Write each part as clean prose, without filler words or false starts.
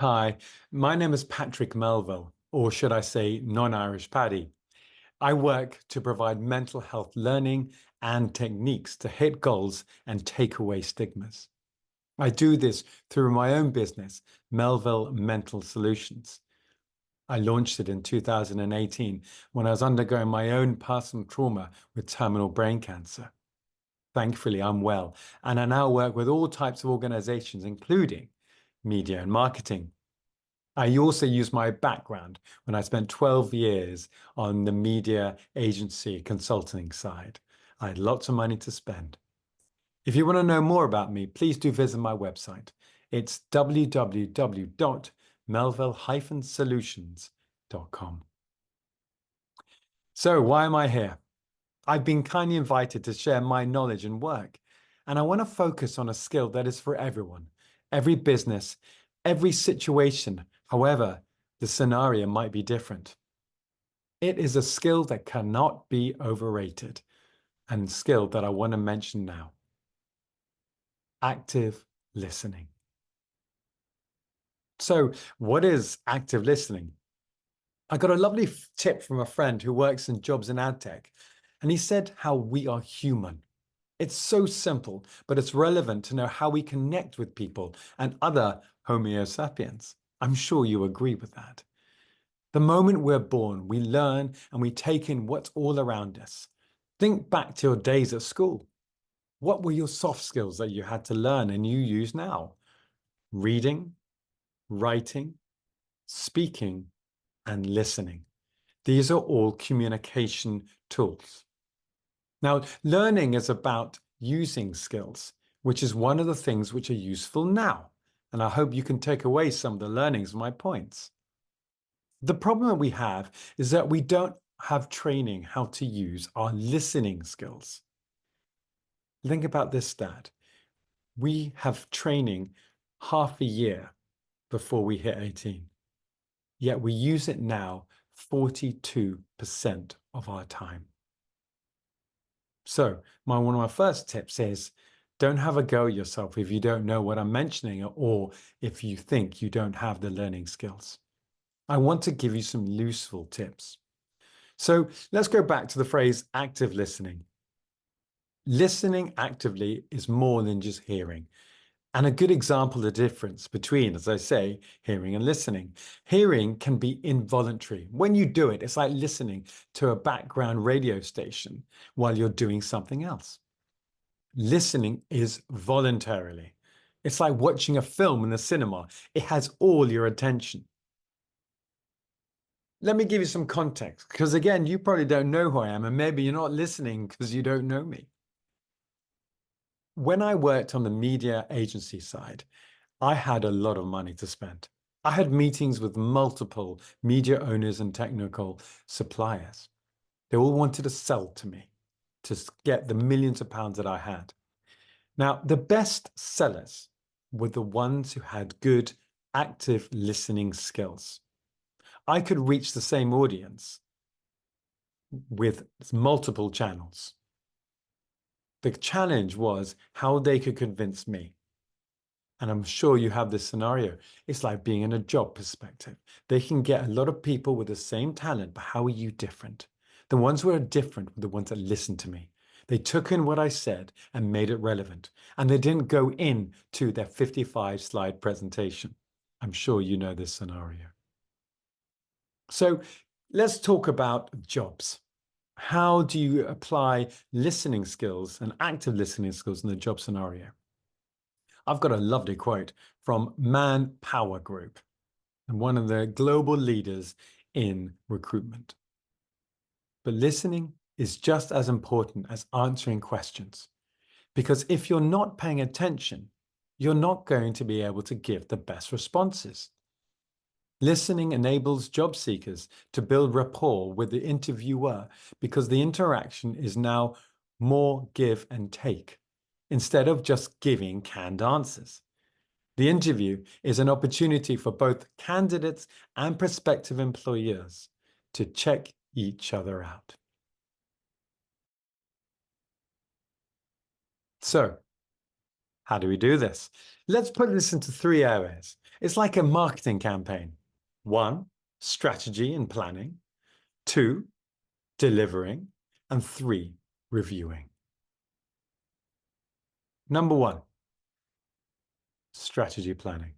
Hi, my name is Patrick Melville, or should I say non-Irish Paddy. I work to provide mental health learning and techniques to hit goals and take away stigmas. I do this through my own business, Melville Mental Solutions. I launched it in 2018 when I was undergoing my own personal trauma with terminal brain cancer. Thankfully, I'm well, and I now work with all types of organizations, including media and marketing. I also use my background when I spent 12 years on the media agency consulting side. I had lots of money to spend. If you want to know more about me, please do visit my website. It's www.melville-solutions.com. So why am I here? I've been kindly invited to share my knowledge and work, and I want to focus on a skill that is for everyone, every business, every situation. However, the scenario might be different. It is a skill that cannot be overrated, and skill that I want to mention now. Active listening. So, what is active listening? I got a lovely tip from a friend who works in jobs and ad tech, and he said how we are human. It's so simple, but it's relevant to know how we connect with people and other Homo sapiens. I'm sure you agree with that. The moment we're born, we learn and we take in what's all around us. Think back to your days at school. What were your soft skills that you had to learn and you use now? Reading, writing, speaking, and listening. These are all communication tools. Now, learning is about using skills, which is one of the things which are useful now. And I hope you can take away some of the learnings of my points. The problem that we have is that we don't have training how to use our listening skills. Think about this stat. We have training half a year before we hit 18, yet we use it now 42% of our time. So one of my first tips is don't have a go at yourself if you don't know what I'm mentioning or if you think you don't have the learning skills. I want to give you some useful tips. So let's go back to the phrase active listening. Listening actively is more than just hearing. And a good example of the difference between, as I say, hearing and listening. Hearing can be involuntary. When you do it, it's like listening to a background radio station while you're doing something else. Listening is voluntarily. It's like watching a film in the cinema. It has all your attention. Let me give you some context, because again, you probably don't know who I am, and maybe you're not listening because you don't know me. When I worked on the media agency side, I had a lot of money to spend. I had meetings with multiple media owners and technical suppliers. They all wanted to sell to me to get the millions of pounds that I had. Now, the best sellers were the ones who had good active listening skills. I could reach the same audience with multiple channels. The challenge was how they could convince me. And I'm sure you have this scenario. It's like being in a job perspective. They can get a lot of people with the same talent, but how are you different? The ones who are different were the ones that listened to me. They took in what I said and made it relevant. And they didn't go in to their 55-slide presentation. I'm sure you know this scenario. So let's talk about jobs. How do you apply listening skills and active listening skills in the job scenario? I've got a lovely quote from Manpower Group, and one of the global leaders in recruitment. But listening is just as important as answering questions, because if you're not paying attention, you're not going to be able to give the best responses. Listening enables job seekers to build rapport with the interviewer because the interaction is now more give and take instead of just giving canned answers. The interview is an opportunity for both candidates and prospective employers to check each other out. So, how do we do this? Let's put this into three areas. It's like a marketing campaign. 1, strategy and planning. 2, delivering. And 3, reviewing. Number 1, strategy planning.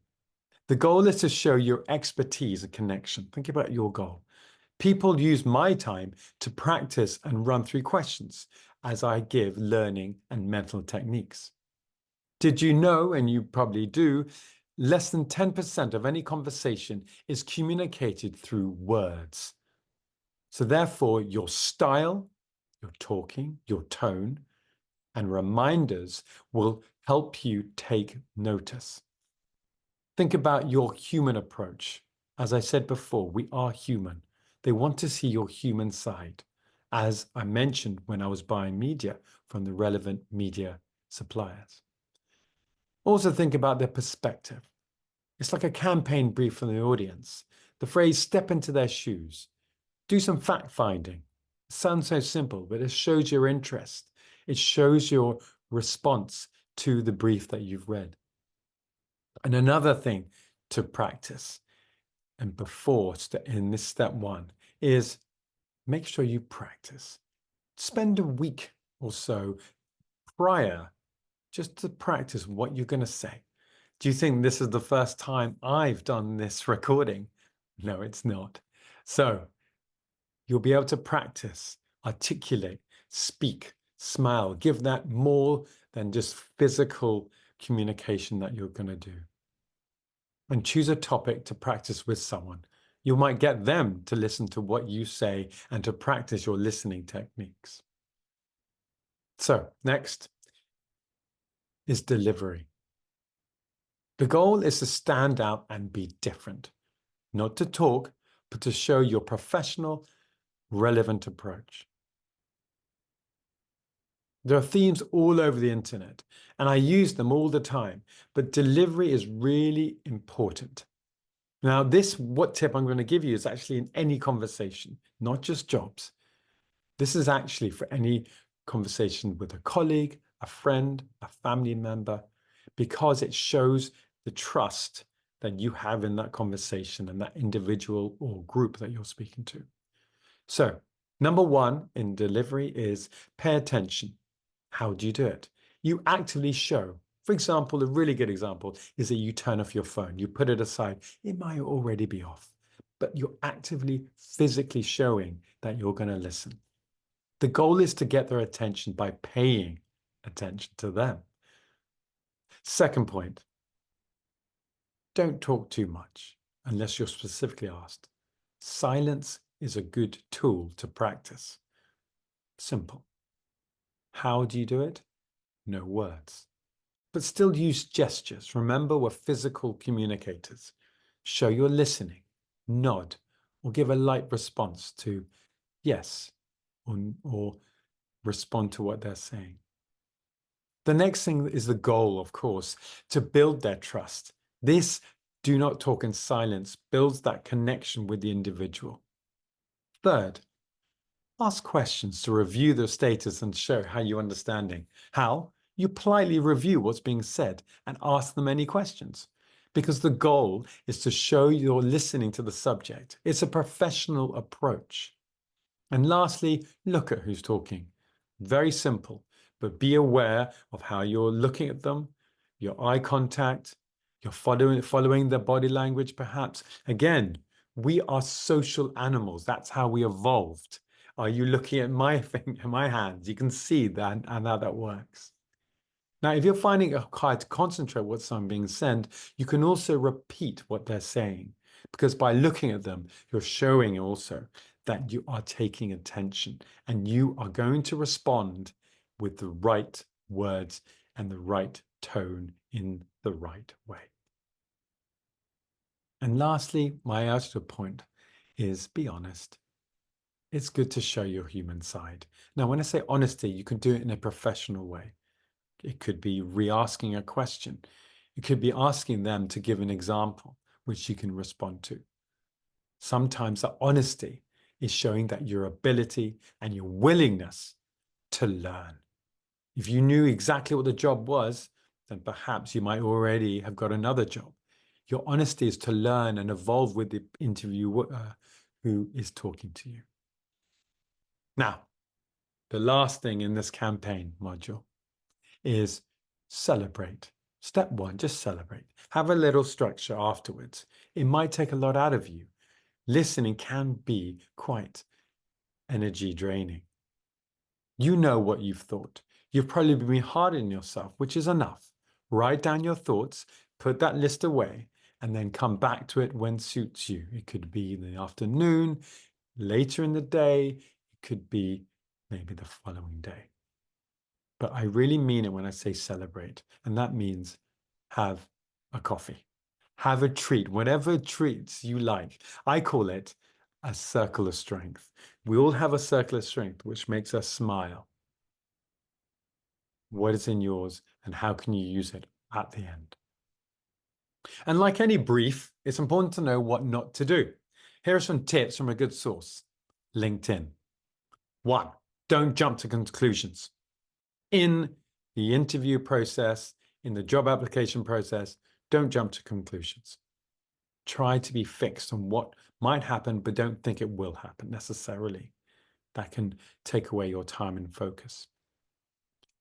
The goal is to show your expertise and connection. Think about your goal. People use my time to practice and run through questions as I give learning and mental techniques. Did you know, and you probably do, less than 10% of any conversation is communicated through words. So therefore, your style, your talking, your tone, and reminders will help you take notice. Think about your human approach. As I said before, we are human. They want to see your human side, as I mentioned when I was buying media from the relevant media suppliers. Also think about their perspective. It's like a campaign brief from the audience. The phrase step into their shoes. Do some fact finding. It sounds so simple, but it shows your interest. It shows your response to the brief that you've read. And another thing to practice, and before in this step 1, is make sure you practice. Spend a week or so prior just to practice what you're going to say. Do you think this is the first time I've done this recording? No, it's not. So you'll be able to practice, articulate, speak, smile, give that more than just physical communication that you're going to do. And choose a topic to practice with someone. You might get them to listen to what you say and to practice your listening techniques. So next is delivery. The goal is to stand out and be different, not to talk, but to show your professional, relevant approach. There are themes all over the internet, and I use them all the time, but delivery is really important. Now, what tip I'm going to give you is actually in any conversation, not just jobs. This is actually for any conversation with a colleague, a friend, a family member, because it shows the trust that you have in that conversation and that individual or group that you're speaking to. So, number 1 in delivery is pay attention. How do you do it? You actively show. For example, a really good example is that you turn off your phone, you put it aside. It might already be off, but you're actively, physically showing that you're going to listen. The goal is to get their attention by paying attention to them. Second point, don't talk too much unless you're specifically asked. Silence is a good tool to practice. Simple. How do you do it? No words. But still use gestures. Remember, we're physical communicators. Show you're listening, nod, or give a light response to yes, or respond to what they're saying. The next thing is the goal, of course, to build their trust. This do not talk in silence builds that connection with the individual. Third, ask questions to review their status and show how you're understanding. How? You politely review what's being said and ask them any questions, because the goal is to show you're listening to the subject. It's a professional approach. And lastly, look at who's talking. Very simple, but be aware of how you're looking at them, your eye contact, you're following their body language perhaps. Again, we are social animals. That's how we evolved. Are you looking at my hands? You can see that and how that works. Now, if you're finding it hard to concentrate what's something being said, you can also repeat what they're saying, because by looking at them, you're showing also that you are taking attention and you are going to respond with the right words and the right tone in the right way. And lastly, my ultimate point is be honest. It's good to show your human side. Now, when I say honesty, you can do it in a professional way. It could be re-asking a question. It could be asking them to give an example, which you can respond to. Sometimes the honesty is showing that your ability and your willingness to learn. If you knew exactly what the job was, then perhaps you might already have got another job. Your honesty is to learn and evolve with the interviewer who is talking to you. Now, the last thing in this campaign module is celebrate. Step one, just celebrate. Have a little structure afterwards. It might take a lot out of you. Listening can be quite energy draining. You know what you've thought. You've probably been hard on yourself, which is enough. Write down your thoughts, put that list away, and then come back to it when suits you. It could be in the afternoon, later in the day, it could be maybe the following day. But I really mean it when I say celebrate, and that means have a coffee, have a treat, whatever treats you like. I call it a circle of strength. We all have a circle of strength, which makes us smile. What is in yours, and how can you use it at the end? And like any brief, it's important to know what not to do. Here are some tips from a good source, LinkedIn. 1, don't jump to conclusions. In the interview process, in the job application process, don't jump to conclusions. Try to be fixed on what might happen, but don't think it will happen necessarily. That can take away your time and focus.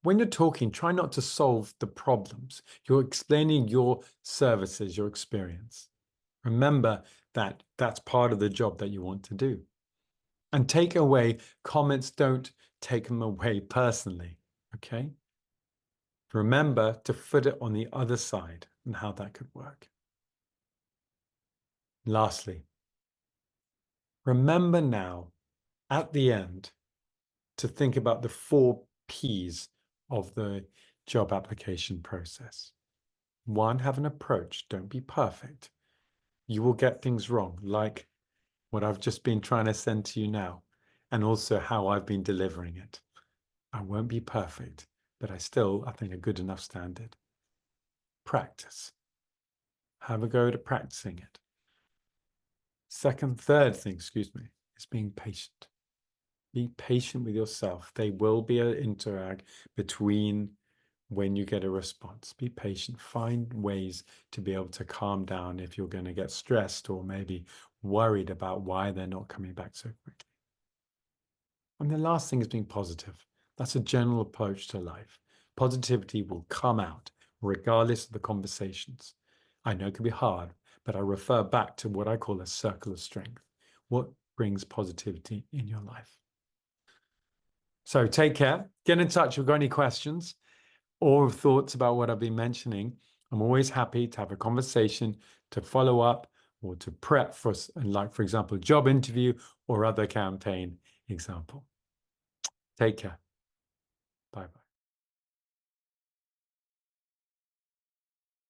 When you're talking, try not to solve the problems. You're explaining your services, your experience. Remember that that's part of the job that you want to do. And take away comments, don't take them away personally, okay? Remember to put it on the other side and how that could work. Lastly, remember now at the end to think about the 4 Ps of the job application process. 1, have an approach. Don't be perfect. You will get things wrong, like what I've just been trying to send to you now, and also how I've been delivering it. I won't be perfect, but I think a good enough standard. Practice. Have a go at practicing it. Third thing, is being patient. Be patient with yourself. There will be an interact between when you get a response. Be patient. Find ways to be able to calm down if you're going to get stressed or maybe worried about why they're not coming back so quickly. And the last thing is being positive. That's a general approach to life. Positivity will come out regardless of the conversations. I know it can be hard, but I refer back to what I call a circle of strength. What brings positivity in your life? So take care. Get in touch if you've got any questions or thoughts about what I've been mentioning. I'm always happy to have a conversation, to follow up, or to prep for, like, for example, job interview or other campaign example. Take care.